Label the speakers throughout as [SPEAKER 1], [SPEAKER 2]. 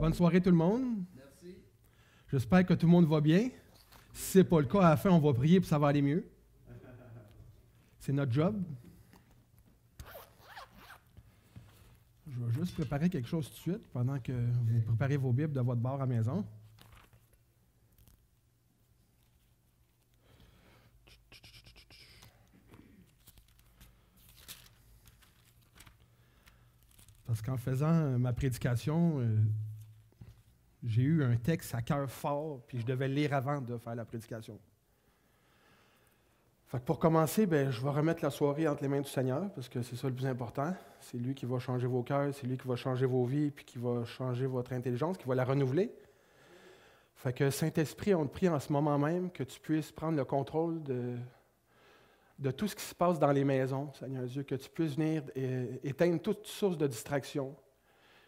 [SPEAKER 1] Bonne soirée tout le monde.
[SPEAKER 2] Merci.
[SPEAKER 1] J'espère que tout le monde va bien. Si ce n'est pas le cas, à la fin, on va prier et ça va aller mieux. C'est notre job. Je vais juste préparer quelque chose tout de suite pendant que vous préparez vos Bibles de votre bord à la maison. Parce qu'en faisant ma prédication, j'ai eu un texte à cœur fort, puis je devais le lire avant de faire la prédication. Fait que pour commencer, je vais remettre la soirée entre les mains du Seigneur, parce que c'est ça le plus important. C'est lui qui va changer vos cœurs, c'est lui qui va changer vos vies, puis qui va changer votre intelligence, qui va la renouveler. Fait que Saint-Esprit, on te prie en ce moment même que tu puisses prendre le contrôle de tout ce qui se passe dans les maisons, Seigneur Dieu, que tu puisses venir éteindre toute source de distraction,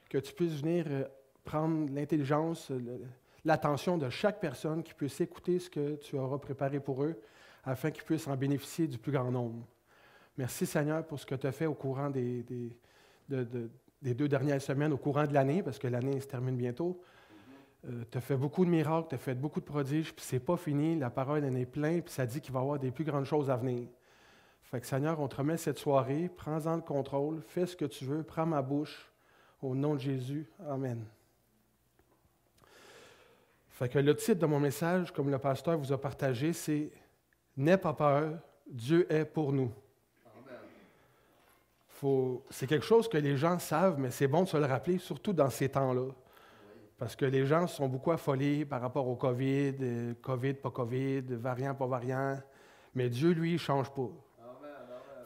[SPEAKER 1] que tu puisses venir prendre l'intelligence, l'attention de chaque personne qui puisse écouter ce que tu auras préparé pour eux, afin qu'ils puissent en bénéficier du plus grand nombre. Merci Seigneur pour ce que tu as fait au courant des 2 dernières semaines, au courant de l'année, parce que l'année se termine bientôt. Tu as fait beaucoup de miracles, tu as fait beaucoup de prodiges, puis c'est pas fini, la parole en est pleine, puis ça dit qu'il va y avoir des plus grandes choses à venir. Fait que Seigneur, on te remet cette soirée, prends-en le contrôle, fais ce que tu veux, prends ma bouche, au nom de Jésus. Amen. Fait que le titre de mon message, comme le pasteur vous a partagé, c'est « N'aie pas peur, Dieu est pour nous ». C'est quelque chose que les gens savent, mais c'est bon de se le rappeler, surtout dans ces temps-là. Parce que les gens sont beaucoup affolés par rapport au COVID, COVID, pas COVID, variant, pas variant. Mais Dieu, lui, il ne change pas.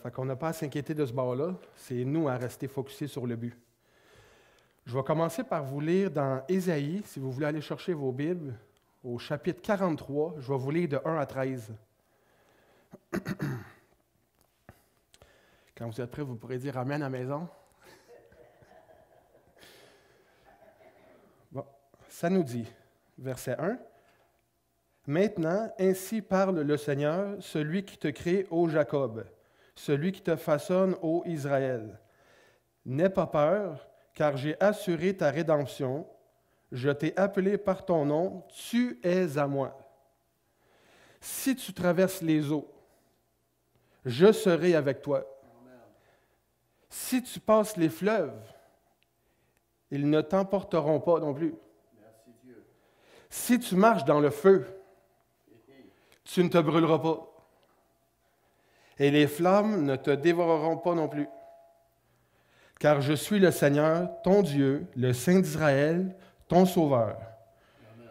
[SPEAKER 1] Fait qu'on n'a pas à s'inquiéter de ce bord-là. C'est nous à rester focusés sur le but. Je vais commencer par vous lire dans Ésaïe, si vous voulez aller chercher vos Bibles, au chapitre 43. Je vais vous lire de 1 à 13. Quand vous êtes prêts, vous pourrez dire « Amen » à la maison. Bon, ça nous dit, verset 1, « Maintenant, ainsi parle le Seigneur, celui qui te crée, ô Jacob, celui qui te façonne, ô Israël. N'aie pas peur, car j'ai assuré ta rédemption. Je t'ai appelé par ton nom, tu es à moi. Si tu traverses les eaux, je serai avec toi. Si tu passes les fleuves, ils ne t'emporteront pas non plus.
[SPEAKER 2] Merci Dieu.
[SPEAKER 1] Si tu marches dans le feu, tu ne te brûleras pas. Et les flammes ne te dévoreront pas non plus. Car je suis le Seigneur, ton Dieu, le Saint d'Israël, ton Sauveur.
[SPEAKER 2] Amen.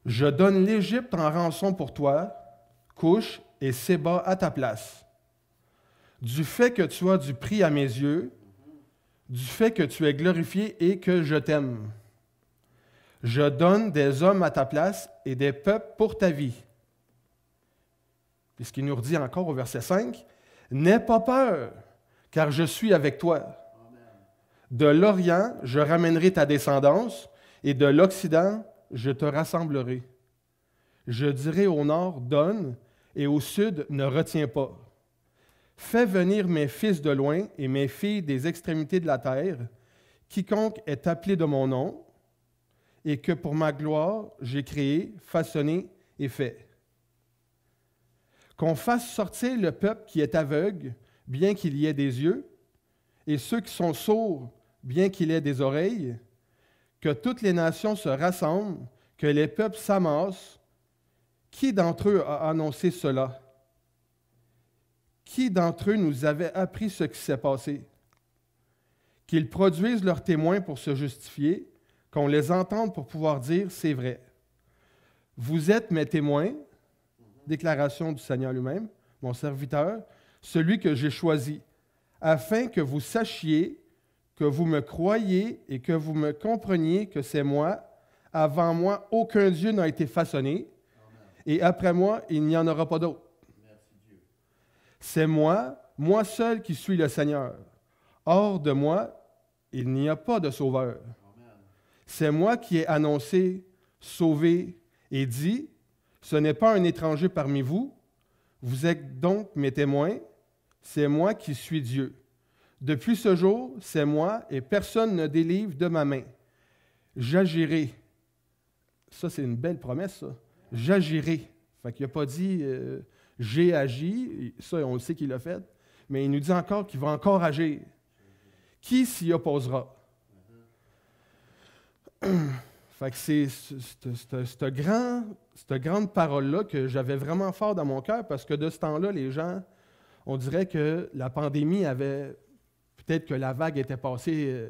[SPEAKER 1] Je donne l'Égypte en rançon pour toi, Couche et Séba à ta place. Du fait que tu as du prix à mes yeux, du fait que tu es glorifié et que je t'aime. Je donne des hommes à ta place et des peuples pour ta vie. Puisqu'il nous redit encore au verset 5, « N'aie pas peur, car je suis avec toi.
[SPEAKER 2] Amen.
[SPEAKER 1] De l'Orient, je ramènerai ta descendance, et de l'Occident, je te rassemblerai. Je dirai au nord, donne, et au sud, ne retiens pas. Fais venir mes fils de loin et mes filles des extrémités de la terre, quiconque est appelé de mon nom, et que pour ma gloire j'ai créé, façonné et fait. Qu'on fasse sortir le peuple qui est aveugle, bien qu'il y ait des yeux, et ceux qui sont sourds, bien qu'il ait des oreilles, que toutes les nations se rassemblent, que les peuples s'amassent. Qui d'entre eux a annoncé cela? Qui d'entre eux nous avait appris ce qui s'est passé? Qu'ils produisent leurs témoins pour se justifier, qu'on les entende pour pouvoir dire « c'est vrai ». Vous êtes mes témoins, déclaration du Seigneur lui-même, mon serviteur, celui que j'ai choisi, afin que vous sachiez, que vous me croyiez et que vous me compreniez que c'est moi. Avant moi, aucun Dieu n'a été façonné, et après moi, il n'y en aura pas d'autre. C'est moi seul qui suis le Seigneur. Hors de moi, il n'y a pas de sauveur. C'est moi qui ai annoncé, sauvé et dit, ce n'est pas un étranger parmi vous, vous êtes donc mes témoins, c'est moi qui suis Dieu. Depuis ce jour, c'est moi et personne ne délivre de ma main. J'agirai. Ça, c'est une belle promesse, ça. J'agirai. Fait qu'il n'a pas dit j'ai agi. Ça, on le sait qu'il l'a fait. Mais il nous dit encore qu'il va encore agir. Qui s'y opposera? Fait que c'est cette grande parole-là que j'avais vraiment fort dans mon cœur parce que de ce temps-là, les gens, on dirait que la pandémie avait... Peut-être que la vague était passée,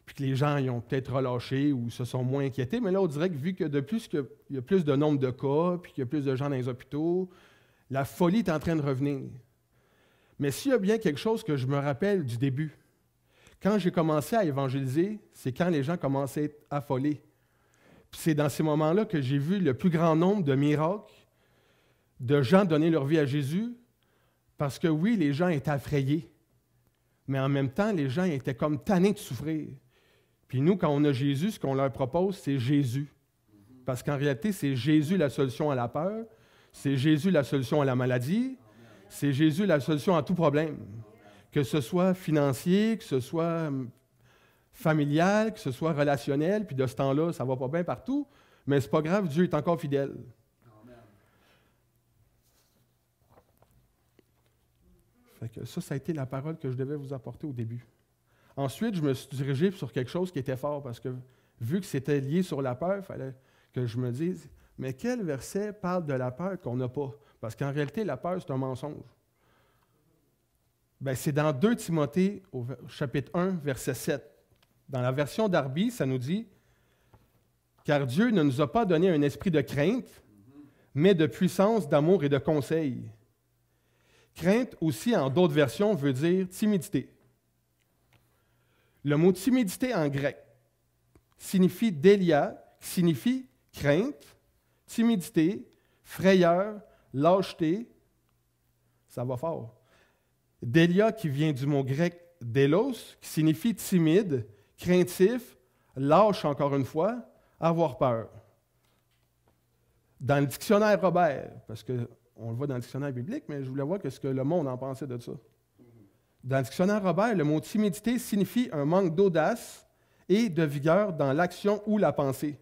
[SPEAKER 1] puis que les gens y ont peut-être relâché ou se sont moins inquiétés. Mais là, on dirait que vu que de plus qu'il y a plus de nombre de cas, puis qu'il y a plus de gens dans les hôpitaux, la folie est en train de revenir. Mais s'il y a bien quelque chose que je me rappelle du début, quand j'ai commencé à évangéliser, c'est quand les gens commençaient à être affolés. Puis c'est dans ces moments-là que j'ai vu le plus grand nombre de miracles, de gens donner leur vie à Jésus, parce que oui, les gens étaient effrayés, mais en même temps, les gens étaient comme tannés de souffrir. Puis nous, quand on a Jésus, ce qu'on leur propose, c'est Jésus. Parce qu'en réalité, c'est Jésus la solution à la peur, c'est Jésus la solution à la maladie, c'est Jésus la solution à tout problème. Que ce soit financier, que ce soit familial, que ce soit relationnel, puis de ce temps-là, ça ne va pas bien partout, mais c'est pas grave, Dieu est encore fidèle. Fait que ça a été la parole que je devais vous apporter au début. Ensuite, je me suis dirigé sur quelque chose qui était fort, parce que vu que c'était lié sur la peur, il fallait que je me dise, mais quel verset parle de la peur qu'on n'a pas? Parce qu'en réalité, la peur, c'est un mensonge. Bien, c'est dans 2 Timothée, au chapitre 1, verset 7. Dans la version d'Arby, ça nous dit « Car Dieu ne nous a pas donné un esprit de crainte, mais de puissance, d'amour et de conseil. » Crainte aussi, en d'autres versions, veut dire timidité. Le mot timidité en grec signifie délia, qui signifie crainte, timidité, frayeur, lâcheté. Ça va fort. Délia qui vient du mot grec délos, qui signifie timide, craintif, lâche encore une fois, avoir peur. Dans le dictionnaire Robert, parce qu'on le voit dans le dictionnaire biblique, mais je voulais voir ce que le monde en pensait de ça. Dans le dictionnaire Robert, le mot timidité signifie un manque d'audace et de vigueur dans l'action ou la pensée.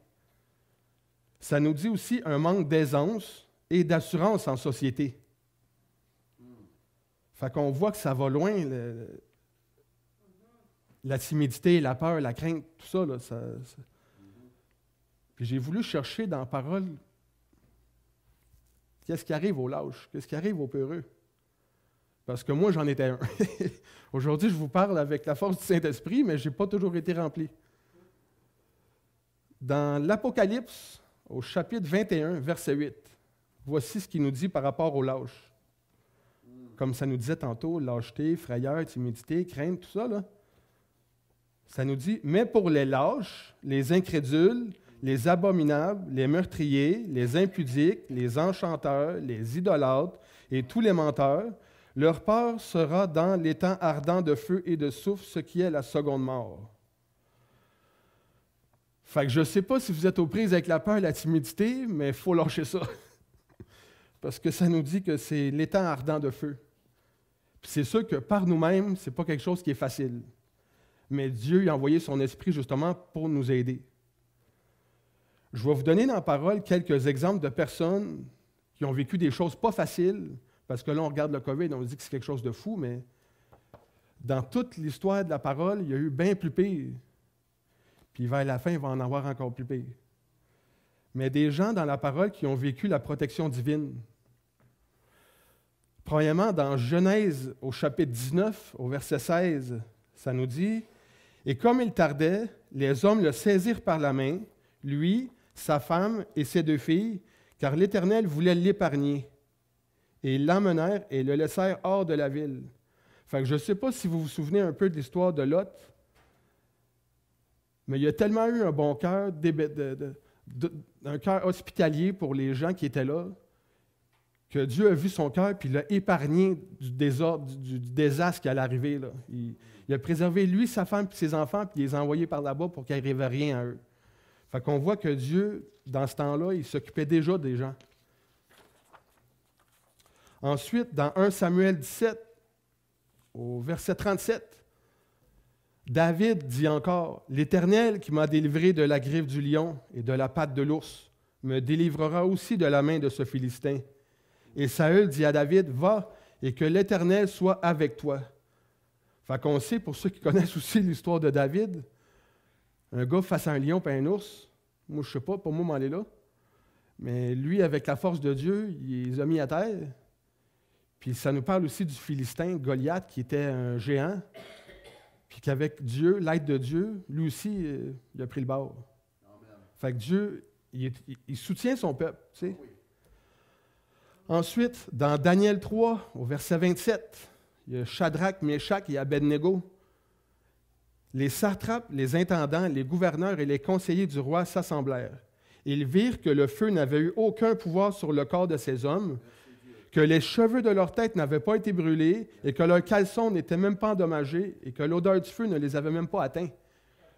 [SPEAKER 1] Ça nous dit aussi un manque d'aisance et d'assurance en société. Fait qu'on voit que ça va loin, la timidité, la peur, la crainte, tout ça. Là, Puis j'ai voulu chercher dans la parole qu'est-ce qui arrive aux lâches, qu'est-ce qui arrive aux peureux. Parce que moi, j'en étais un. Aujourd'hui, je vous parle avec la force du Saint-Esprit, mais je n'ai pas toujours été rempli. Dans l'Apocalypse, au chapitre 21, verset 8, voici ce qu'il nous dit par rapport aux lâches. Comme ça nous disait tantôt, lâcheté, frayeur, timidité, crainte, tout ça, là. Ça nous dit, mais pour les lâches, les incrédules, les abominables, les meurtriers, les impudiques, les enchanteurs, les idolâtres et tous les menteurs, leur part sera dans l'étang ardent de feu et de soufre, ce qui est la seconde mort. Fait que je ne sais pas si vous êtes aux prises avec la peur et la timidité, mais il faut lâcher ça. Parce que ça nous dit que c'est l'étang ardent de feu. Puis c'est sûr que par nous-mêmes, ce n'est pas quelque chose qui est facile. Mais Dieu a envoyé son esprit justement pour nous aider. Je vais vous donner dans la parole quelques exemples de personnes qui ont vécu des choses pas faciles, parce que là, on regarde le COVID et on dit que c'est quelque chose de fou, mais dans toute l'histoire de la parole, il y a eu bien plus pire. Puis vers la fin, il va en avoir encore plus pire. Mais des gens dans la parole qui ont vécu la protection divine. Premièrement, dans Genèse, au chapitre 19, au verset 16, ça nous dit « Et comme il tardait, les hommes le saisirent par la main, lui, sa femme et ses 2 filles, car l'Éternel voulait l'épargner. Et ils l'emmenèrent et le laissèrent hors de la ville. » Fait que je ne sais pas si vous vous souvenez un peu de l'histoire de Lot, mais il y a tellement eu un bon cœur, un cœur hospitalier pour les gens qui étaient là, que Dieu a vu son cœur puis l'a épargné du désordre, du désastre qui allait arriver. Là. Il a préservé lui, sa femme et ses enfants, puis il les a envoyés par là-bas pour qu'il n'arrive rien à eux. Fait qu'on voit que Dieu, dans ce temps-là, il s'occupait déjà des gens. Ensuite, dans 1 Samuel 17, au verset 37, David dit encore, « L'Éternel qui m'a délivré de la griffe du lion et de la patte de l'ours me délivrera aussi de la main de ce Philistin. » Et Saül dit à David, « Va, et que l'Éternel soit avec toi. » Fait qu'on sait, pour ceux qui connaissent aussi l'histoire de David, un gars face à un lion et un ours, moi je ne sais pas, pour moi m'en aller là, mais lui, avec la force de Dieu, il les a mis à terre. Puis ça nous parle aussi du Philistin, Goliath, qui était un géant, puis qu'avec Dieu, l'aide de Dieu, lui aussi, il a pris le bord.
[SPEAKER 2] Amen.
[SPEAKER 1] Fait que Dieu, il soutient son peuple, tu sais.
[SPEAKER 2] Oui.
[SPEAKER 1] Ensuite, dans Daniel 3, au verset 27, il y a Shadrach, Meshach et Abednego. Les satrapes, les intendants, les gouverneurs et les conseillers du roi s'assemblèrent. Ils virent que le feu n'avait eu aucun pouvoir sur le corps de ces hommes, que les cheveux de leur tête n'avaient pas été brûlés et que leurs caleçons n'étaient même pas endommagés et que l'odeur du feu ne les avait même pas atteints.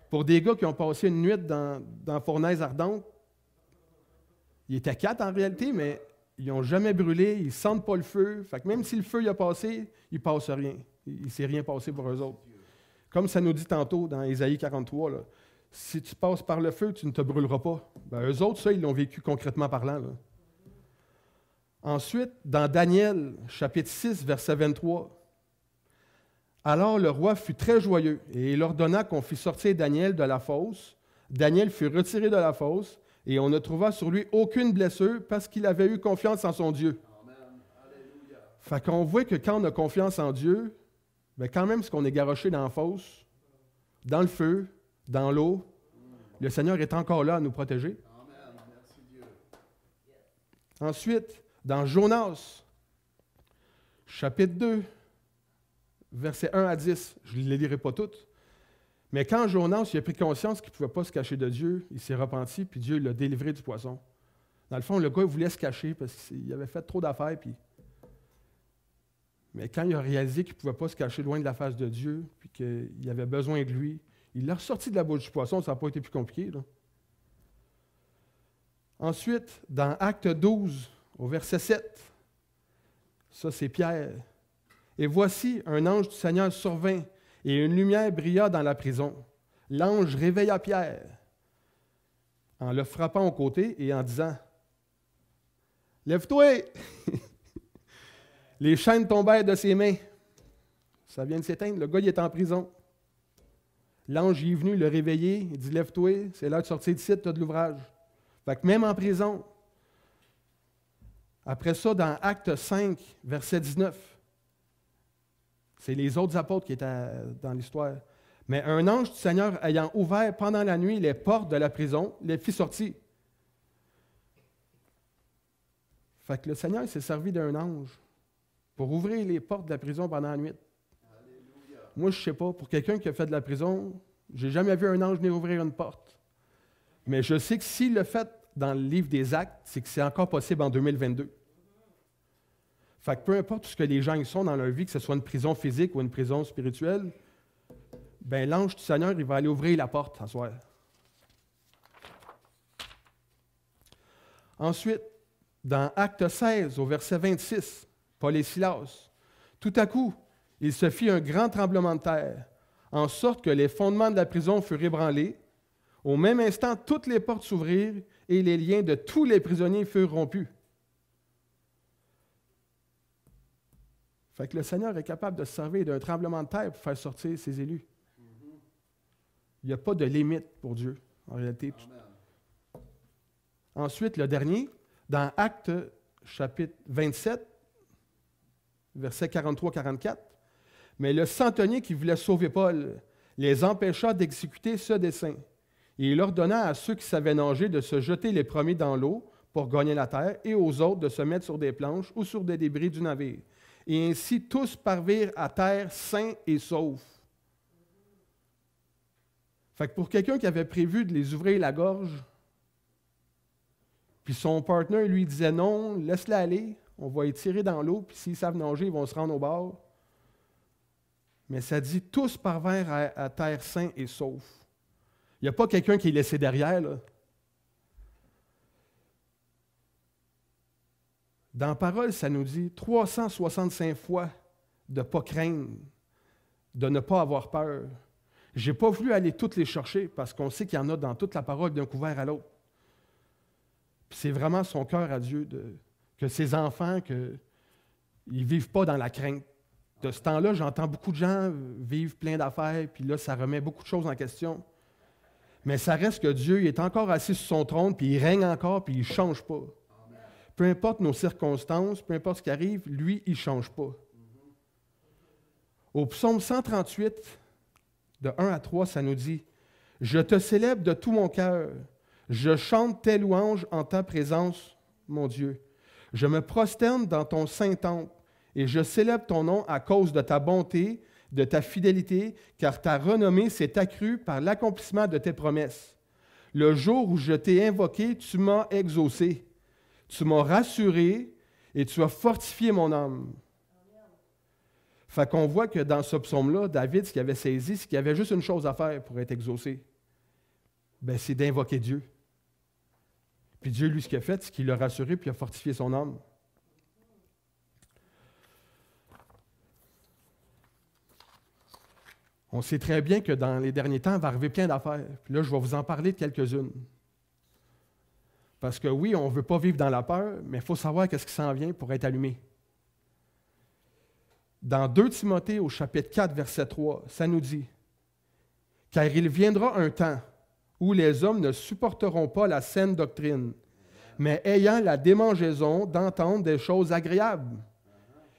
[SPEAKER 1] Pour des gars qui ont passé une nuit dans la fournaise ardente, ils étaient 4 en réalité, mais ils n'ont jamais brûlé, ils ne sentent pas le feu. Fait que même si le feu y a passé, il ne passe rien. Il ne s'est rien passé pour eux autres. Comme ça nous dit tantôt dans Ésaïe 43, là, si tu passes par le feu, tu ne te brûleras pas. Ben, eux autres, ça, ils l'ont vécu concrètement parlant. Là. Ensuite, dans Daniel, chapitre 6, verset 23, « Alors le roi fut très joyeux, et il ordonna qu'on fît sortir Daniel de la fosse. Daniel fut retiré de la fosse, et on ne trouva sur lui aucune blessure parce qu'il avait eu confiance en son Dieu. »
[SPEAKER 2] Amen. Alléluia.
[SPEAKER 1] Fait qu'on voit que quand on a confiance en Dieu, bien quand même, si on est garoché dans la fosse, dans le feu, dans l'eau, le Seigneur est encore là à nous protéger.
[SPEAKER 2] Amen. Merci Dieu.
[SPEAKER 1] Ensuite, dans Jonas, chapitre 2, versets 1 à 10, je ne les lirai pas toutes, mais quand Jonas il a pris conscience qu'il ne pouvait pas se cacher de Dieu, il s'est repenti, puis Dieu l'a délivré du poisson. Dans le fond, le gars il voulait se cacher parce qu'il avait fait trop d'affaires. Mais quand il a réalisé qu'il ne pouvait pas se cacher loin de la face de Dieu, puis qu'il avait besoin de lui, il l'a ressorti de la bouche du poisson, ça n'a pas été plus compliqué. Là. Ensuite, dans Acte 12, au verset 7, ça c'est Pierre. « Et voici, un ange du Seigneur survint, et une lumière brilla dans la prison. L'ange réveilla Pierre, en le frappant au côté et en disant, « Lève-toi! » Les chaînes tombèrent de ses mains. Ça vient de s'éteindre. Le gars, il est en prison. L'ange y est venu le réveiller. Il dit, « Lève-toi, c'est l'heure de sortir d'ici, tu as de l'ouvrage. » Fait que même en prison. Après ça, dans Acte 5, verset 19, c'est les autres apôtres qui étaient dans l'histoire. « Mais un ange du Seigneur ayant ouvert pendant la nuit les portes de la prison, les fit sortir. » Fait que le Seigneur s'est servi d'un ange pour ouvrir les portes de la prison pendant la nuit.
[SPEAKER 2] Alléluia.
[SPEAKER 1] Moi, je ne sais pas, pour quelqu'un qui a fait de la prison, je n'ai jamais vu un ange venir ouvrir une porte. Mais je sais que s'il le fait dans le livre des Actes, c'est que c'est encore possible en 2022. Fait que peu importe ce que les gens ils sont dans leur vie, que ce soit une prison physique ou une prison spirituelle, ben l'ange du Seigneur, il va aller ouvrir la porte ce soir. Ensuite, dans Acte 16, au verset 26, Paul et Silas, tout à coup, il se fit un grand tremblement de terre, en sorte que les fondements de la prison furent ébranlés. Au même instant, toutes les portes s'ouvrirent et les liens de tous les prisonniers furent rompus. Fait que le Seigneur est capable de se servir d'un tremblement de terre pour faire sortir ses élus. Il n'y a pas de limite pour Dieu, en réalité.
[SPEAKER 2] Amen.
[SPEAKER 1] Ensuite, le dernier, dans Actes chapitre 27, versets 43-44, « Mais le centenier qui voulait sauver Paul les empêcha d'exécuter ce dessein. Et il ordonna à ceux qui savaient nager de se jeter les premiers dans l'eau pour gagner la terre, et aux autres de se mettre sur des planches ou sur des débris du navire. Et ainsi tous parvirent à terre sains et saufs. » Fait que pour quelqu'un qui avait prévu de les ouvrir la gorge, puis son partenaire lui disait non, laisse-les aller, on va les tirer dans l'eau, puis s'ils savent nager, ils vont se rendre au bord. Mais ça dit tous parvinrent à terre sains et saufs. Il n'y a pas quelqu'un qui est laissé derrière, là. Dans la parole, ça nous dit 365 fois de ne pas craindre, de ne pas avoir peur. Je n'ai pas voulu aller toutes les chercher parce qu'on sait qu'il y en a dans toute la parole d'un couvert à l'autre. Puis c'est vraiment son cœur à Dieu que ses enfants, qu'ils ne vivent pas dans la crainte. De ce temps-là, j'entends beaucoup de gens vivre plein d'affaires, puis là, ça remet beaucoup de choses en question. Mais ça reste que Dieu il est encore assis sur son trône, puis il règne encore, puis il ne change pas. Amen. Peu importe nos circonstances, peu importe ce qui arrive, lui, il ne change pas. Au psaume 138, de 1 à 3, ça nous dit « Je te célèbre de tout mon cœur. Je chante tes louanges en ta présence, mon Dieu. Je me prosterne dans ton saint temple et je célèbre ton nom à cause de ta bonté, de ta fidélité, car ta renommée s'est accrue par l'accomplissement de tes promesses. Le jour où je t'ai invoqué, tu m'as exaucé. Tu m'as rassuré et tu as fortifié mon âme. » Fait qu'on voit que dans ce psaume-là, David, ce qu'il avait saisi, c'est qu'il y avait juste une chose à faire pour être exaucé. Bien, c'est d'invoquer Dieu. Puis Dieu, lui, ce qu'il a fait, c'est qu'il l'a rassuré puis il a fortifié son âme. On sait très bien que dans les derniers temps, il va arriver plein d'affaires. Puis là, je vais vous en parler de quelques-unes. Parce que oui, on ne veut pas vivre dans la peur, mais il faut savoir qu'est-ce qui s'en vient pour être allumé. Dans 2 Timothée, au chapitre 4, verset 3, ça nous dit « Car il viendra un temps où les hommes ne supporteront pas la saine doctrine, mais ayant la démangeaison d'entendre des choses agréables.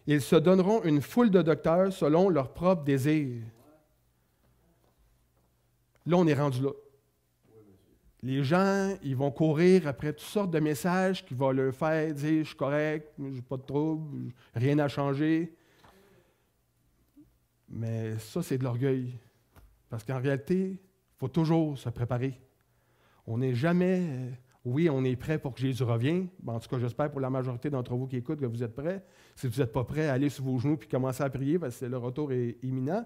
[SPEAKER 1] Ils se donneront une foule de docteurs selon leurs propres désirs. » Là, on est rendu là. Les gens, ils vont courir après toutes sortes de messages qui vont leur faire dire « Je suis correct, je n'ai pas de trouble, rien n'a changé. » Mais ça, c'est de l'orgueil. Parce qu'en réalité, il faut toujours se préparer. On n'est jamais... oui, on est prêt pour que Jésus revienne. En tout cas, j'espère pour la majorité d'entre vous qui écoutent que vous êtes prêts. Si vous n'êtes pas prêts, allez sur vos genoux et commencez à prier parce que le retour est imminent.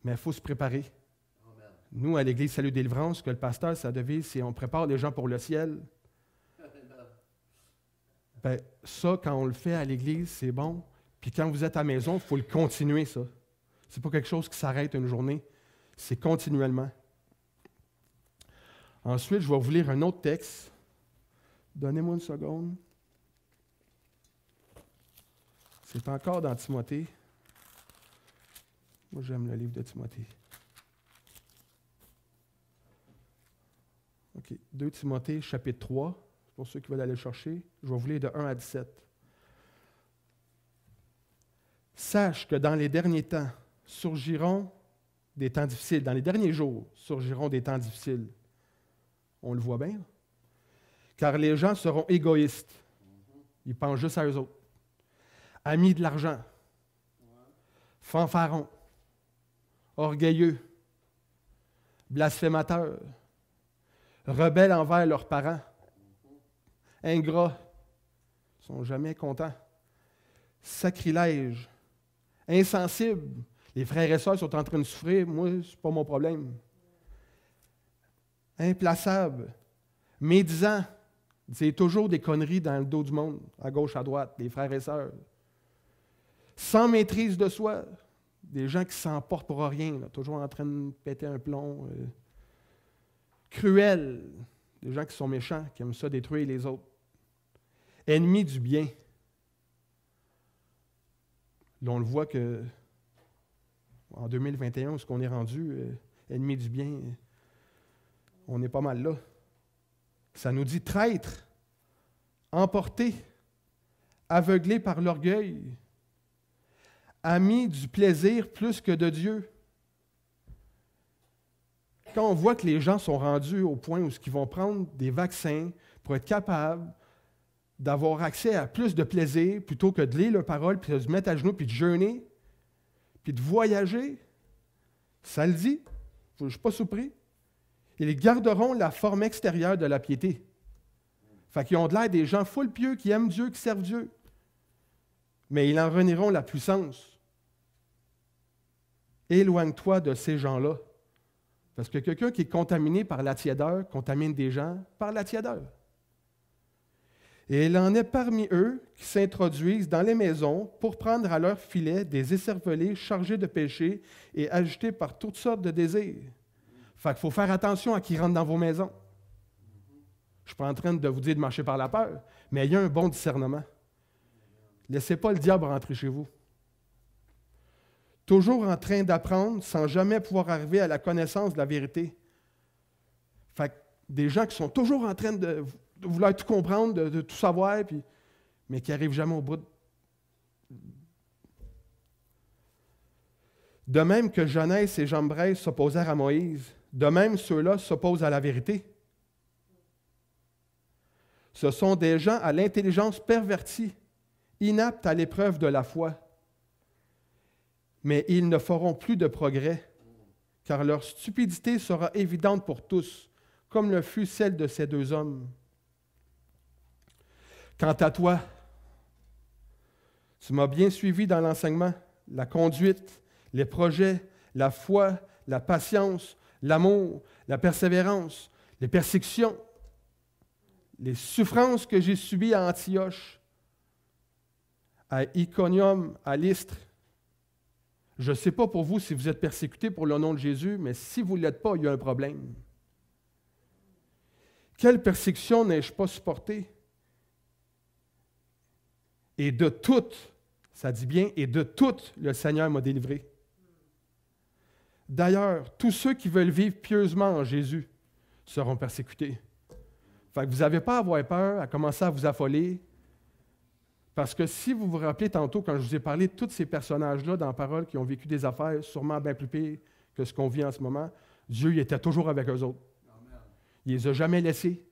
[SPEAKER 1] Mais il faut se préparer. Amen. Nous, à l'Église Salut Délivrance, que le pasteur, sa devise, c'est on prépare les gens pour le ciel. Bien, ça, quand on le fait à l'Église, c'est bon. Puis quand vous êtes à la maison, il faut le continuer, ça. Ce n'est pas quelque chose qui s'arrête une journée. C'est continuellement. Ensuite, je vais vous lire un autre texte. Donnez-moi une seconde. C'est encore dans Timothée. Moi, j'aime le livre de Timothée. OK. 2 Timothée, chapitre 3. Pour ceux qui veulent aller le chercher, je vais vous lire de 1 à 17. Sache que dans les derniers temps surgiront des temps difficiles. Dans les derniers jours surgiront des temps difficiles. On le voit bien. Car les gens seront égoïstes. Ils pensent juste à eux autres. Amis de l'argent. Fanfarons. Orgueilleux. Blasphémateurs. Rebelles envers leurs parents. Ingrats. Ils ne sont jamais contents. Sacrilèges. Insensibles. Les frères et sœurs sont en train de souffrir. Moi, ce n'est pas mon problème. Implaçables. Médisants. C'est toujours des conneries dans le dos du monde, à gauche, à droite, les frères et sœurs. Sans maîtrise de soi. Des gens qui s'emportent pour rien, là, toujours en train de péter un plomb. Cruels. Des gens qui sont méchants, qui aiment ça détruire les autres. Ennemis du bien. Là, on le voit que en 2021, où est-ce qu'on est rendu, ennemis du bien, on est pas mal là. Ça nous dit traître, emporté, aveuglé par l'orgueil, amis du plaisir plus que de Dieu. Quand on voit que les gens sont rendus au point où ils vont prendre des vaccins pour être capables d'avoir accès à plus de plaisir plutôt que de lire leur parole, puis de se mettre à genoux, puis de jeûner, puis de voyager, ça le dit, je ne suis pas surpris. Ils garderont la forme extérieure de la piété. Fait qu'ils ont de l'air des gens full pieux, qui aiment Dieu, qui servent Dieu. Mais ils en renieront la puissance. Éloigne-toi de ces gens-là. Parce que quelqu'un qui est contaminé par la tiédeur contamine des gens par la tiédeur. Et il en est parmi eux qui s'introduisent dans les maisons pour prendre à leur filet des écervelés chargés de péché et agités par toutes sortes de désirs. Fait qu'il faut faire attention à qui rentre dans vos maisons. Je ne suis pas en train de vous dire de marcher par la peur, mais il y a un bon discernement. Laissez pas le diable rentrer chez vous. Toujours en train d'apprendre sans jamais pouvoir arriver à la connaissance de la vérité. Fait que des gens qui sont toujours en train de vouloir tout comprendre, de tout savoir, mais qui n'arrivent jamais au bout. De même que Jeunesse et Jambres s'opposèrent à Moïse, de même ceux-là s'opposent à la vérité. Ce sont des gens à l'intelligence pervertie, inaptes à l'épreuve de la foi. Mais ils ne feront plus de progrès, car leur stupidité sera évidente pour tous, comme le fut celle de ces deux hommes. Quant à toi, tu m'as bien suivi dans l'enseignement, la conduite, les projets, la foi, la patience, l'amour, la persévérance, les persécutions, les souffrances que j'ai subies à Antioche, à Iconium, à Lystre. Je ne sais pas pour vous si vous êtes persécutés pour le nom de Jésus, mais si vous ne l'êtes pas, il y a un problème. Quelle persécution n'ai-je pas supportée? Et de toutes, ça dit bien, et de toutes, le Seigneur m'a délivré. D'ailleurs, tous ceux qui veulent vivre pieusement en Jésus seront persécutés. Fait que vous n'avez pas à avoir peur, à commencer à vous affoler, parce que si vous vous rappelez tantôt, quand je vous ai parlé de tous ces personnages-là dans la parole qui ont vécu des affaires sûrement bien plus pires que ce qu'on vit en ce moment, Dieu il était toujours avec eux autres. Amen. Il ne les a jamais laissés.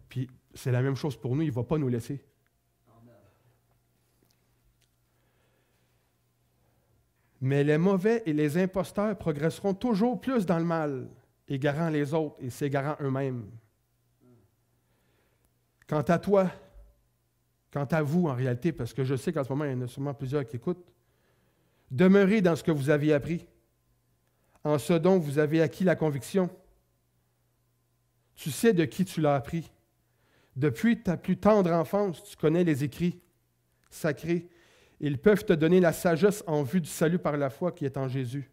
[SPEAKER 1] Puis c'est la même chose pour nous, il ne va pas nous laisser. Amen. Mais les mauvais et les imposteurs progresseront toujours plus dans le mal, égarant les autres et s'égarant eux-mêmes. Quant à toi, quant à vous, en réalité, parce que je sais qu'en ce moment, il y en a sûrement plusieurs qui écoutent, demeurez dans ce que vous avez appris, en ce dont vous avez acquis la conviction. Tu sais de qui tu l'as appris. Depuis ta plus tendre enfance, tu connais les écrits sacrés. Ils peuvent te donner la sagesse en vue du salut par la foi qui est en Jésus.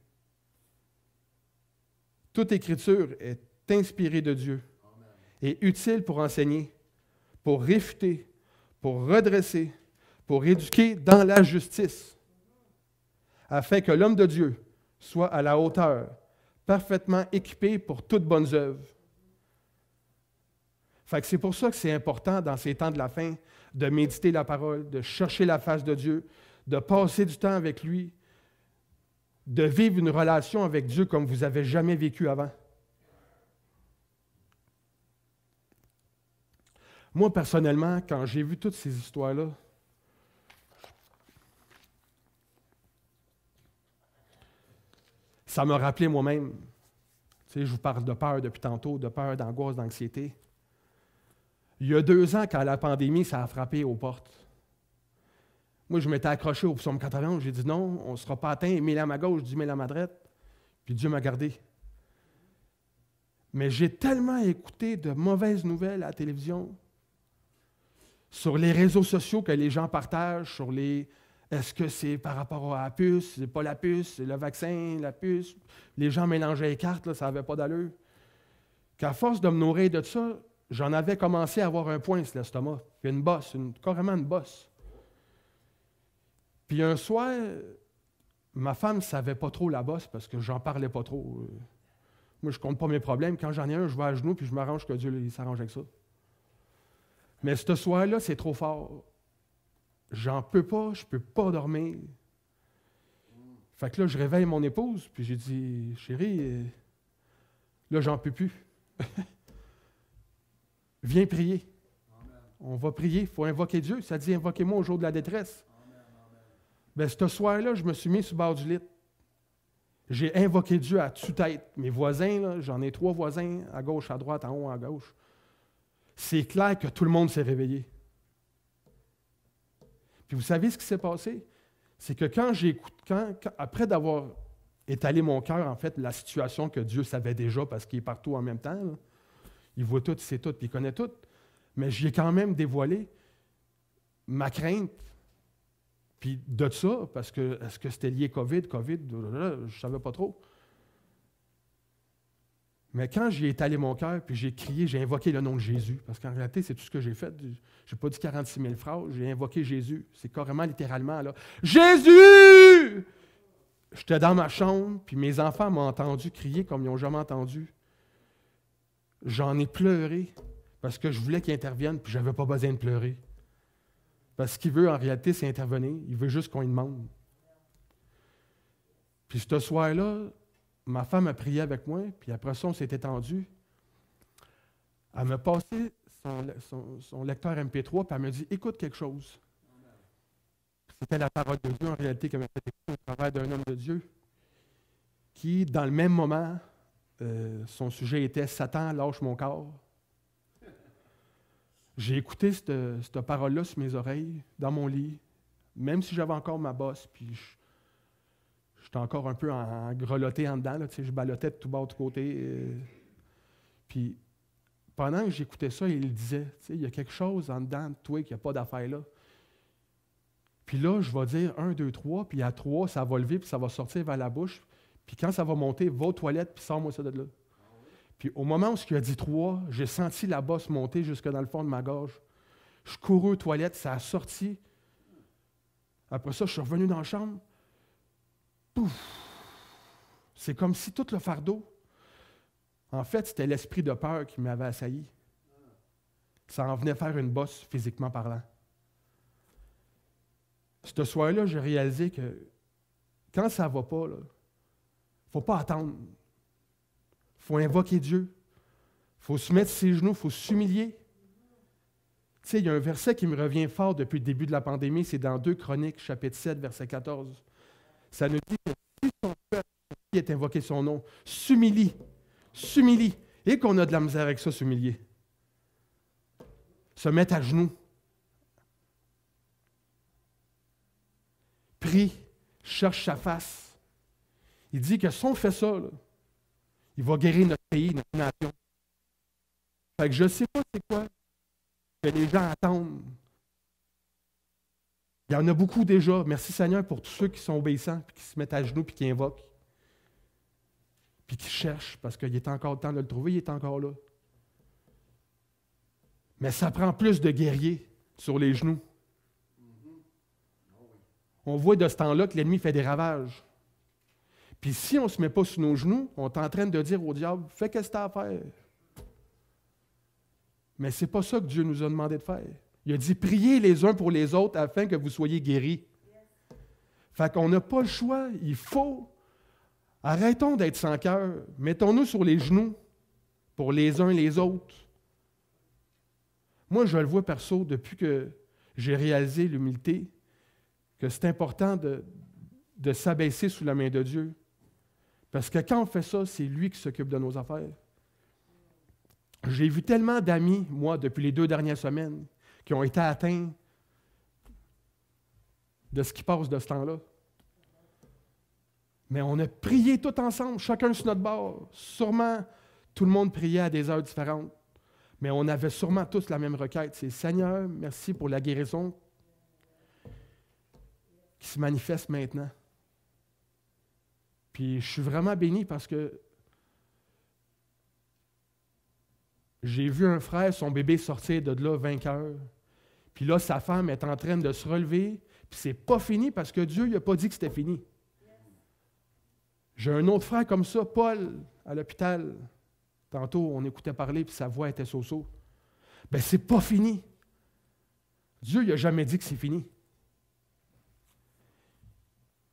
[SPEAKER 1] Toute écriture est inspirée de Dieu et utile pour enseigner, pour réfuter, pour redresser, pour éduquer dans la justice, afin que l'homme de Dieu soit à la hauteur, parfaitement équipé pour toutes bonnes œuvres. Fait que c'est pour ça que c'est important dans ces temps de la fin de méditer la parole, de chercher la face de Dieu, de passer du temps avec lui, de vivre une relation avec Dieu comme vous n'avez jamais vécu avant. Moi, personnellement, quand j'ai vu toutes ces histoires-là, ça m'a rappelé moi-même. Tu sais, je vous parle de peur depuis tantôt, de peur, d'angoisse, d'anxiété. Il y a 2 ans, quand la pandémie, ça a frappé aux portes. Moi, je m'étais accroché au psaume 91. J'ai dit non, on ne sera pas atteint. 1000 à ma gauche, 10 000 à ma droite. Puis Dieu m'a gardé. Mais j'ai tellement écouté de mauvaises nouvelles à la télévision, sur les réseaux sociaux que les gens partagent, sur les est-ce que c'est par rapport à la puce, c'est pas la puce, c'est le vaccin, la puce. Les gens mélangeaient les cartes, là, ça n'avait pas d'allure. Qu'à force de me nourrir de ça, j'en avais commencé à avoir un point sur l'estomac, puis une bosse, carrément une bosse. Puis un soir, ma femme ne savait pas trop la bosse parce que j'en parlais pas trop. Moi, je ne compte pas mes problèmes. Quand j'en ai un, je vais à genoux puis je m'arrange que Dieu il s'arrange avec ça. Mais ce soir-là, c'est trop fort. J'en peux pas, je ne peux pas dormir. Fait que là, je réveille mon épouse, puis j'ai dit, chérie, là, j'en peux plus. Viens prier. Amen. On va prier, il faut invoquer Dieu. Ça dit, invoquez-moi au jour de la détresse. Bien, ce soir-là, je me suis mis sur le bord du lit. J'ai invoqué Dieu à tue-tête. Mes voisins, là, j'en ai 3 voisins, à gauche, à droite, en haut, à gauche. C'est clair que tout le monde s'est réveillé. Puis vous savez ce qui s'est passé? C'est que quand après d'avoir étalé mon cœur, en fait, la situation que Dieu savait déjà parce qu'il est partout en même temps, là, il voit tout, il sait tout, puis il connaît tout. Mais j'y ai quand même dévoilé ma crainte. Puis de ça, parce que est-ce que c'était lié COVID, je ne savais pas trop. Mais quand j'y ai étalé mon cœur, puis j'ai crié, j'ai invoqué le nom de Jésus, parce qu'en réalité, c'est tout ce que j'ai fait. Je n'ai pas dit 46 000 phrases, j'ai invoqué Jésus. C'est carrément, littéralement, là. Jésus! J'étais dans ma chambre, puis mes enfants m'ont entendu crier comme ils n'ont jamais entendu. J'en ai pleuré, parce que je voulais qu'il intervienne, puis je n'avais pas besoin de pleurer. Parce qu'il veut, en réalité, c'est intervenir. Il veut juste qu'on lui demande. Puis ce soir-là, ma femme a prié avec moi, puis après ça, on s'est étendu. Elle m'a passé son lecteur MP3, puis elle m'a dit « Écoute quelque chose. » C'était la parole de Dieu, en réalité, qu'elle m'a fait écouter au travers d'un homme de Dieu, qui, dans le même moment, son sujet était « Satan, lâche mon corps ». J'ai écouté cette parole-là sur mes oreilles, dans mon lit, même si j'avais encore ma bosse, puis j'étais encore un peu en grelotté en dedans, là, je ballottais de tout bas, de tout côté. Puis, pendant que j'écoutais ça, il disait, il y a quelque chose en dedans de toi qui n'a pas d'affaire là. Puis là, je vais dire 1, 2, 3, puis à 3, ça va lever, puis ça va sortir vers la bouche. Puis quand ça va monter, va aux toilettes, puis sors-moi ça de là. Puis au moment où il a dit 3, j'ai senti la bosse monter jusque dans le fond de ma gorge. Je courus aux toilettes, ça a sorti. Après ça, je suis revenu dans la chambre. Pouf! C'est comme si tout le fardeau, en fait, c'était l'esprit de peur qui m'avait assailli. Ça en venait faire une bosse physiquement parlant. Ce soir-là, j'ai réalisé que quand ça ne va pas, il ne faut pas attendre. Il faut invoquer Dieu. Il faut se mettre sur ses genoux, il faut s'humilier. Tu sais, il y a un verset qui me revient fort depuis le début de la pandémie, c'est dans 2 Chroniques, chapitre 7, verset 14. Ça nous dit que si son peuple qui est invoqué son nom, s'humilie, et qu'on a de la misère avec ça, s'humilier. Se mettre à genoux. Prie, cherche sa face. Il dit que si on fait ça, là, il va guérir notre pays, notre nation. Fait que je ne sais pas c'est quoi que les gens attendent. Il y en a beaucoup déjà. Merci Seigneur pour tous ceux qui sont obéissants, puis qui se mettent à genoux, puis qui invoquent, puis qui cherchent, parce qu'il est encore le temps de le trouver, il est encore là. Mais ça prend plus de guerriers sur les genoux. On voit de ce temps-là que l'ennemi fait des ravages. Puis si on ne se met pas sur nos genoux, on est en train de dire au diable, fais qu'est-ce que tu as à faire. Mais ce n'est pas ça que Dieu nous a demandé de faire. Il a dit, priez les uns pour les autres afin que vous soyez guéris. Fait qu'on n'a pas le choix, il faut. Arrêtons d'être sans cœur, mettons-nous sur les genoux pour les uns et les autres. Moi, je le vois perso depuis que j'ai réalisé l'humilité, que c'est important de s'abaisser sous la main de Dieu. Parce que quand on fait ça, c'est lui qui s'occupe de nos affaires. J'ai vu tellement d'amis, moi, depuis les 2 dernières semaines, qui ont été atteints de ce qui passe de ce temps-là. Mais on a prié tout ensemble, chacun sur notre bord. Sûrement, tout le monde priait à des heures différentes. Mais on avait sûrement tous la même requête. C'est « Seigneur, merci pour la guérison qui se manifeste maintenant. » Puis je suis vraiment béni parce que j'ai vu un frère, son bébé sortir de là vainqueur. Puis là, sa femme est en train de se relever. Puis c'est pas fini parce que Dieu n'a pas dit que c'était fini. J'ai un autre frère comme ça, Paul, à l'hôpital. Tantôt, on écoutait parler, puis sa voix était so-so. Bien, c'est pas fini. Dieu n'a jamais dit que c'est fini.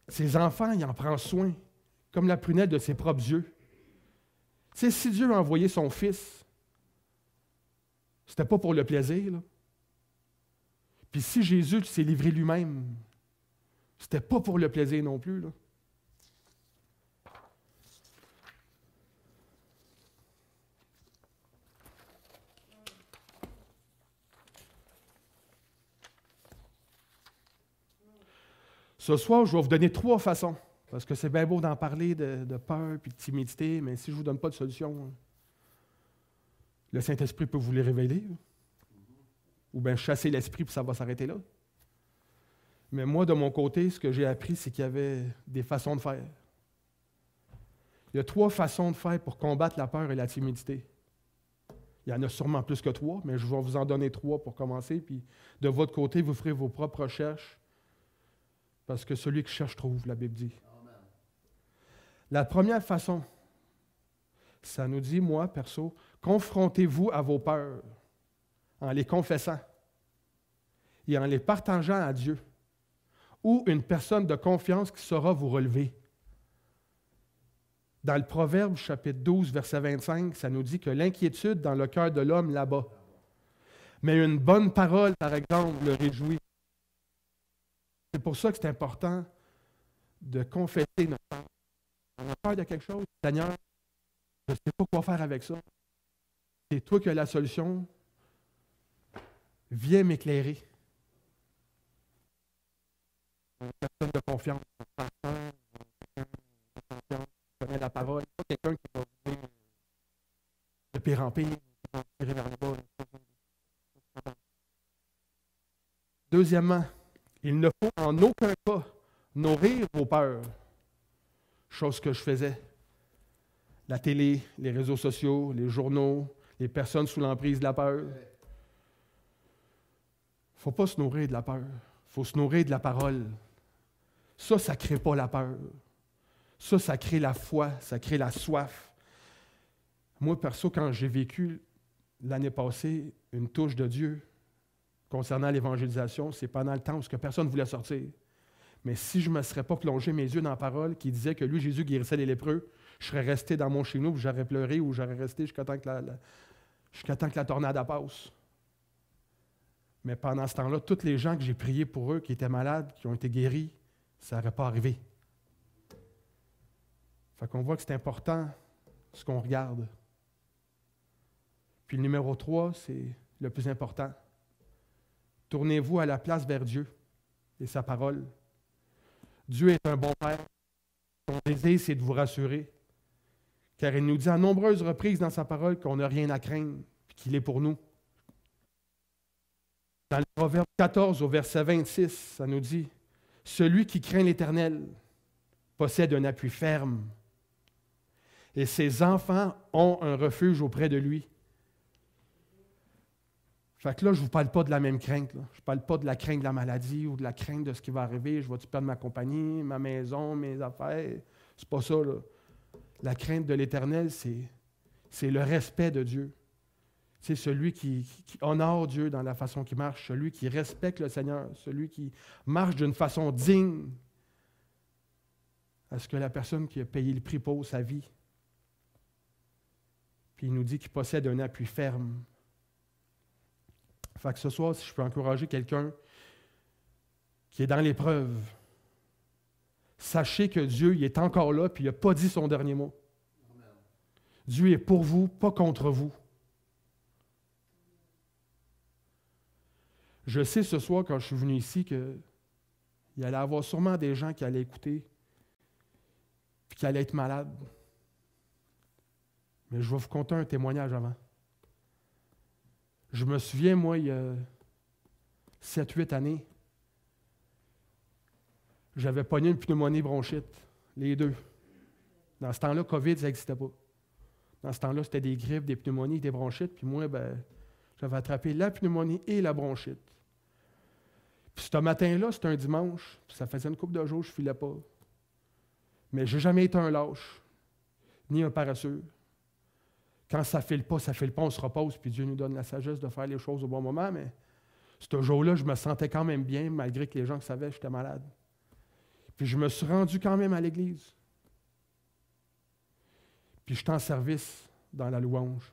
[SPEAKER 1] Ses enfants, il en prend soin, comme la prunelle de ses propres yeux. Tu sais, si Dieu a envoyé son Fils, c'était pas pour le plaisir, là. Puis si Jésus s'est livré lui-même, c'était pas pour le plaisir non plus, là. Ce soir, je vais vous donner 3 façons, parce que c'est bien beau d'en parler de peur et de timidité, mais si je ne vous donne pas de solution, le Saint-Esprit peut vous les révéler. ou bien chasser l'esprit, puis ça va s'arrêter là. Mais moi, de mon côté, ce que j'ai appris, c'est qu'il y avait des façons de faire. Il y a 3 façons de faire pour combattre la peur et la timidité. Il y en a sûrement plus que 3, mais je vais vous en donner 3 pour commencer, puis de votre côté, vous ferez vos propres recherches, parce que celui qui cherche trouve, la Bible dit.
[SPEAKER 2] Amen.
[SPEAKER 1] La première façon, ça nous dit, moi, perso, confrontez-vous à vos peurs en les confessant et en les partageant à Dieu ou une personne de confiance qui saura vous relever. Dans le Proverbe, chapitre 12, verset 25, ça nous dit que l'inquiétude dans le cœur de l'homme l'abat. Mais une bonne parole, par exemple, le réjouit. C'est pour ça que c'est important de confesser notre peur. On a peur de quelque chose, Seigneur, je ne sais pas quoi faire avec ça. C'est toi qui as la solution. Viens m'éclairer. Une personne de confiance, un pasteur, quelqu'un de confiance, qui connaît la parole, pas quelqu'un qui va vous dire de pire en pire, qui va vous tirer vers le bas. Deuxièmement, il ne faut en aucun cas nourrir vos peurs, chose que je faisais. La télé, les réseaux sociaux, les journaux, les personnes sous l'emprise de la peur. Il ne faut pas se nourrir de la peur. Il faut se nourrir de la parole. Ça ne crée pas la peur. Ça crée la foi, ça crée la soif. Moi, perso, quand j'ai vécu l'année passée une touche de Dieu concernant l'évangélisation, c'est pendant le temps où personne ne voulait sortir. Mais si je ne me serais pas plongé mes yeux dans la parole qui disait que lui, Jésus, guérissait les lépreux, je serais resté dans mon chez nous, puis j'aurais pleuré ou j'aurais resté jusqu'à temps que la tornade passe. Mais pendant ce temps-là, tous les gens que j'ai priés pour eux, qui étaient malades, qui ont été guéris, ça n'aurait pas arrivé. Fait qu'on voit que c'est important ce qu'on regarde. Puis le numéro 3, c'est le plus important. Tournez-vous à la place vers Dieu et sa parole. Dieu est un bon Père. Son désir, c'est de vous rassurer. Car il nous dit à nombreuses reprises dans sa parole qu'on n'a rien à craindre et qu'il est pour nous. Dans le Proverbe 14, au verset 26, ça nous dit « Celui qui craint l'Éternel possède un appui ferme, et ses enfants ont un refuge auprès de lui. » Fait que là, je ne vous parle pas de la même crainte. Là. Je ne parle pas de la crainte de la maladie ou de la crainte de ce qui va arriver. Je vais-tu perdre ma compagnie, ma maison, mes affaires? C'est pas ça, là. La crainte de l'Éternel, c'est le respect de Dieu. C'est celui qui honore Dieu dans la façon qu'il marche, celui qui respecte le Seigneur, celui qui marche d'une façon digne à ce que la personne qui a payé le prix pour sa vie. Puis il nous dit qu'il possède un appui ferme. Fait que ce soir, si je peux encourager quelqu'un qui est dans l'épreuve, sachez que Dieu il est encore là puis il n'a pas dit son dernier mot. Amen. Dieu est pour vous, pas contre vous. Je sais ce soir, quand je suis venu ici, qu'il allait y avoir sûrement des gens qui allaient écouter puis qui allaient être malades. Mais je vais vous conter un témoignage avant. Je me souviens, moi, il y a 7-8 années, j'avais pogné une pneumonie bronchite, les deux. Dans ce temps-là, COVID, ça n'existait pas. Dans ce temps-là, c'était des grippes, des pneumonies, des bronchites, puis moi, j'avais attrapé la pneumonie et la bronchite. Puis ce matin-là, c'était un dimanche, puis ça faisait une couple de jours, je ne filais pas. Mais je n'ai jamais été un lâche, ni un paresseux. Quand ça ne file pas, on se repose, puis Dieu nous donne la sagesse de faire les choses au bon moment, mais ce jour-là, je me sentais quand même bien, malgré que les gens savaient que j'étais malade. Puis je me suis rendu quand même à l'église. Puis j'étais en service dans la louange.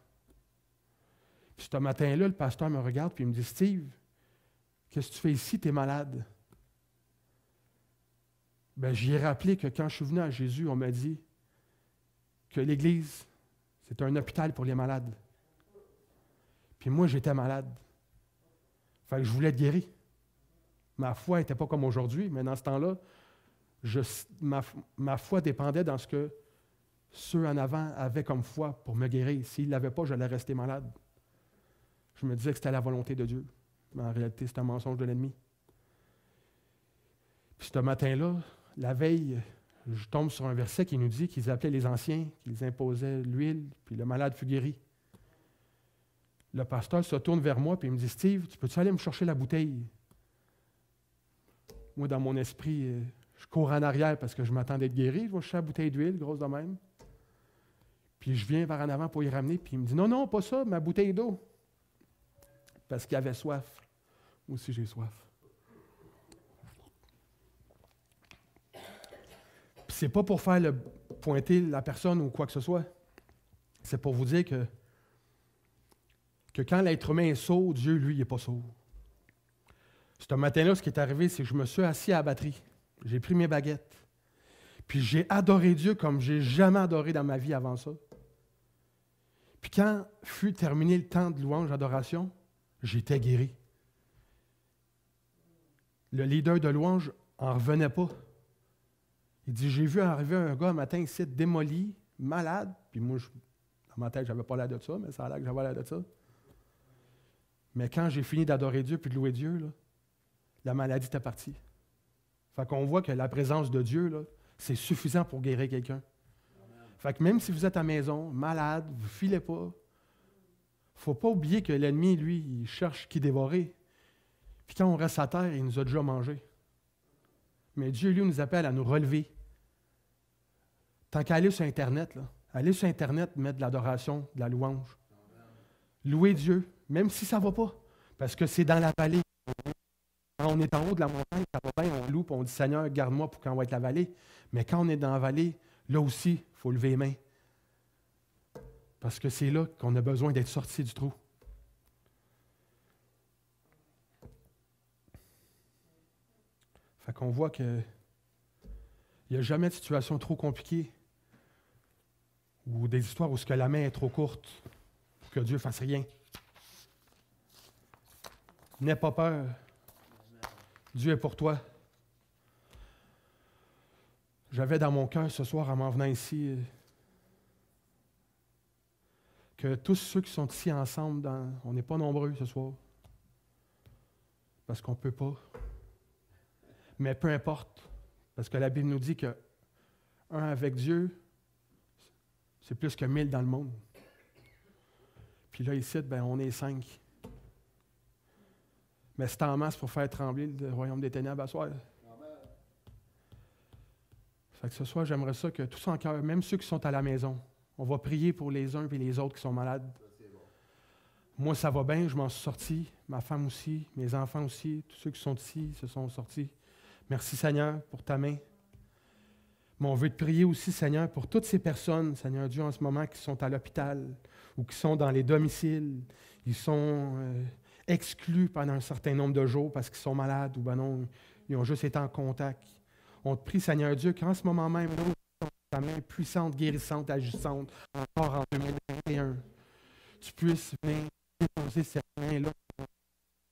[SPEAKER 1] Puis ce matin-là, le pasteur me regarde, puis il me dit « Steve, qu'est-ce que tu fais ici? Tu es malade. » J'y ai rappelé que quand je suis venu à Jésus, on m'a dit que l'église, c'est un hôpital pour les malades. Puis moi, j'étais malade. Fait que je voulais être guéri. Ma foi n'était pas comme aujourd'hui, mais dans ce temps-là, ma foi dépendait dans ce que ceux en avant avaient comme foi pour me guérir. S'ils ne l'avaient pas, j'allais rester malade. Je me disais que c'était la volonté de Dieu. Mais en réalité, c'est un mensonge de l'ennemi. Puis ce matin-là, la veille, je tombe sur un verset qui nous dit qu'ils appelaient les anciens, qu'ils imposaient l'huile, puis le malade fut guéri. Le pasteur se tourne vers moi et il me dit « Steve, tu peux-tu aller me chercher la bouteille? » Moi, dans mon esprit, je cours en arrière parce que je m'attends d'être guéri. Je vais chercher la bouteille d'huile, grosse de même. Puis je viens vers en avant pour y ramener, puis il me dit « Non, non, pas ça, ma bouteille d'eau. » Parce qu'il avait soif. Moi aussi, j'ai soif. Puis c'est pas pour faire pointer la personne ou quoi que ce soit. C'est pour vous dire que quand l'être humain est sourd, Dieu, lui, il n'est pas sourd. Ce matin-là, ce qui est arrivé, c'est que je me suis assis à la batterie. J'ai pris mes baguettes. Puis j'ai adoré Dieu comme je n'ai jamais adoré dans ma vie avant ça. Puis quand fut terminé le temps de louange, d'adoration, j'étais guéri. Le leader de louange n'en revenait pas. Il dit, j'ai vu arriver un gars un matin ici, démoli, malade. Puis moi, dans ma tête, je n'avais pas l'air de ça, mais ça a l'air que j'avais l'air de ça. Mais quand j'ai fini d'adorer Dieu puis de louer Dieu, là, la maladie était partie. Fait qu'on voit que la présence de Dieu, là, c'est suffisant pour guérir quelqu'un. Fait que même si vous êtes à la maison, malade, vous ne filez pas, il ne faut pas oublier que l'ennemi, lui, il cherche qui dévorer. Puis quand on reste à terre, il nous a déjà mangé. Mais Dieu, lui, nous appelle à nous relever. Tant qu'à aller sur Internet, là, aller sur Internet, mettre de l'adoration, de la louange. Louer Dieu, même si ça ne va pas. Parce que c'est dans la vallée. Quand on est en haut de la montagne, ça va bien, on loue, puis on dit « Seigneur, garde-moi pour quand on va être la vallée. » Mais quand on est dans la vallée, là aussi, il faut lever les mains. Parce que c'est là qu'on a besoin d'être sorti du trou. Fait qu'on voit qu'il n'y a jamais de situation trop compliquée ou des histoires où ce que la main est trop courte pour que Dieu ne fasse rien. N'aie pas peur. Dieu est pour toi. J'avais dans mon cœur ce soir, en m'en venant ici, que tous ceux qui sont ici ensemble, on n'est pas nombreux ce soir, parce qu'on ne peut pas. Mais peu importe, parce que la Bible nous dit que un avec Dieu, c'est plus que 1000 dans le monde. Puis là, ici, on est 5. Mais c'est en masse pour faire trembler le royaume des ténèbres à soir. Fait que ce soir, j'aimerais ça que tous en cœur, même ceux qui sont à la maison, on va prier pour les uns et les autres qui sont malades. Moi, ça va bien, je m'en suis sorti, ma femme aussi, mes enfants aussi, tous ceux qui sont ici se sont sortis. Merci Seigneur pour ta main. Mais on veut te prier aussi, Seigneur, pour toutes ces personnes, Seigneur Dieu, en ce moment, qui sont à l'hôpital ou qui sont dans les domiciles. Ils sont exclus pendant un certain nombre de jours parce qu'ils sont malades ou non, ils ont juste été en contact. On te prie, Seigneur Dieu, qu'en ce moment même, nous, ta main puissante, guérissante, agissante, encore en 2021, tu puisses venir déposer cette main-là.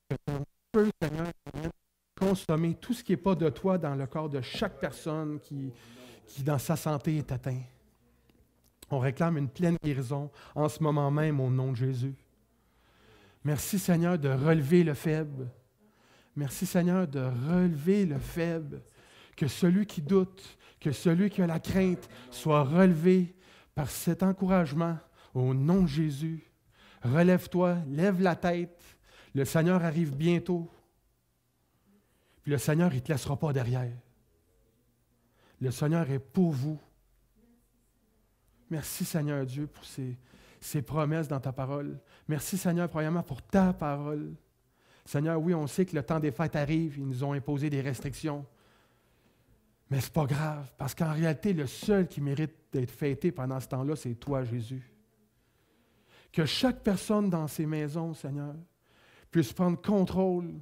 [SPEAKER 1] Que ton feu, Seigneur, vienne consommer tout ce qui n'est pas de toi dans le corps de chaque personne qui dans sa santé est atteint. On réclame une pleine guérison en ce moment même au nom de Jésus. Merci Seigneur de relever le faible. Merci Seigneur de relever le faible. Que celui qui doute, que celui qui a la crainte soit relevé par cet encouragement au nom de Jésus. Relève-toi, lève la tête. Le Seigneur arrive bientôt. Puis le Seigneur, il ne te laissera pas derrière. Le Seigneur est pour vous. Merci Seigneur Dieu pour ces promesses dans ta parole. Merci Seigneur, premièrement, pour ta parole. Seigneur, oui, on sait que le temps des fêtes arrive, ils nous ont imposé des restrictions. Mais ce n'est pas grave, parce qu'en réalité, le seul qui mérite d'être fêté pendant ce temps-là, c'est toi, Jésus. Que chaque personne dans ces maisons, Seigneur, puisse prendre contrôle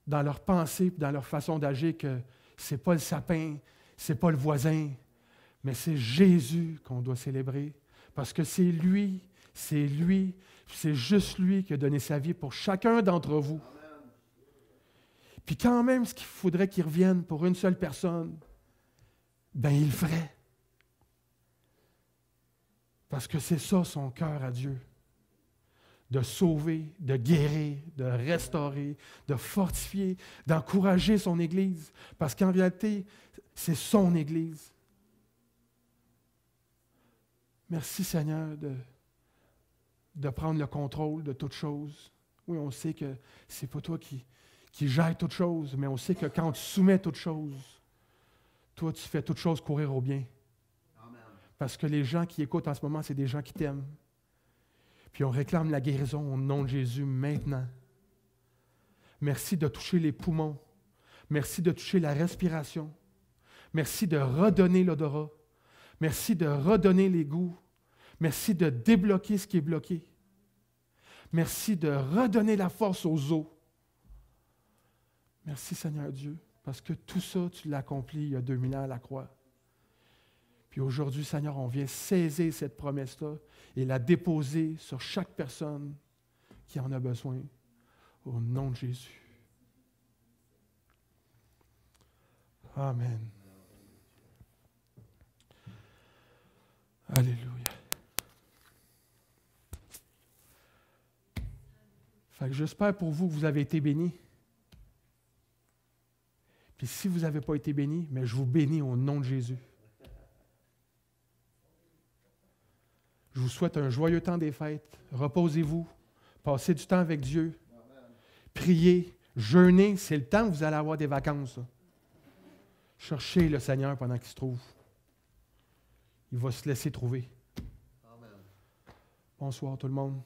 [SPEAKER 1] dans leurs pensées, dans leur façon d'agir, que ce n'est pas le sapin, ce n'est pas le voisin, mais c'est Jésus qu'on doit célébrer, parce que c'est juste lui qui a donné sa vie pour chacun d'entre vous. Puis quand même, ce qu'il faudrait qu'il revienne pour une seule personne, il le ferait. Parce que c'est ça son cœur à Dieu. de sauver, de guérir, de restaurer, de fortifier, d'encourager son Église. Parce qu'en réalité, c'est son Église. Merci Seigneur de prendre le contrôle de toutes choses. Oui, on sait que c'est pas toi qui gère toutes choses, mais on sait que quand tu soumets toutes choses, toi, tu fais toutes choses courir au bien.
[SPEAKER 2] Amen.
[SPEAKER 1] Parce que les gens qui écoutent en ce moment, c'est des gens qui t'aiment. Puis on réclame la guérison au nom de Jésus maintenant. Merci de toucher les poumons. Merci de toucher la respiration. Merci de redonner l'odorat. Merci de redonner les goûts. Merci de débloquer ce qui est bloqué. Merci de redonner la force aux os. Merci Seigneur Dieu, parce que tout ça, tu l'as accompli il y a 2000 ans à la croix. Puis aujourd'hui, Seigneur, on vient saisir cette promesse-là et la déposer sur chaque personne qui en a besoin, au nom de Jésus. Amen. Alléluia. Fait que j'espère pour vous que vous avez été bénis. Puis si vous n'avez pas été bénis, mais je vous bénis au nom de Jésus. Je vous souhaite un joyeux temps des fêtes. Reposez-vous. Passez du temps avec Dieu. Priez, jeûnez. C'est le temps où vous allez avoir des vacances. Là. Cherchez le Seigneur pendant qu'il se trouve. Il va se laisser trouver.
[SPEAKER 2] Amen.
[SPEAKER 1] Bonsoir tout le monde.